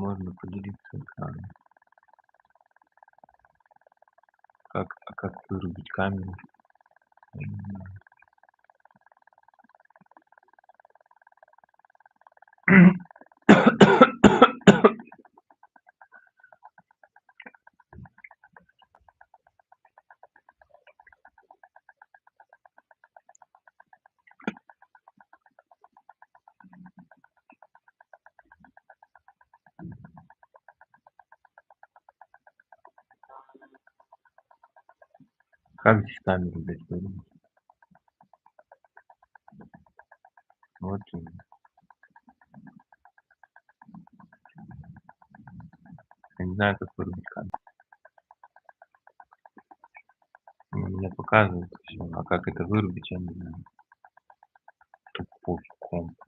можно поделиться экраном. Как вырубить камеру? Я не знаю. Как здесь камеру, блядь, вырубить? Вот именно. Я не знаю, как вырубить камеру. Мне показывает всё, а как это вырубить, я не знаю. Тупой комп.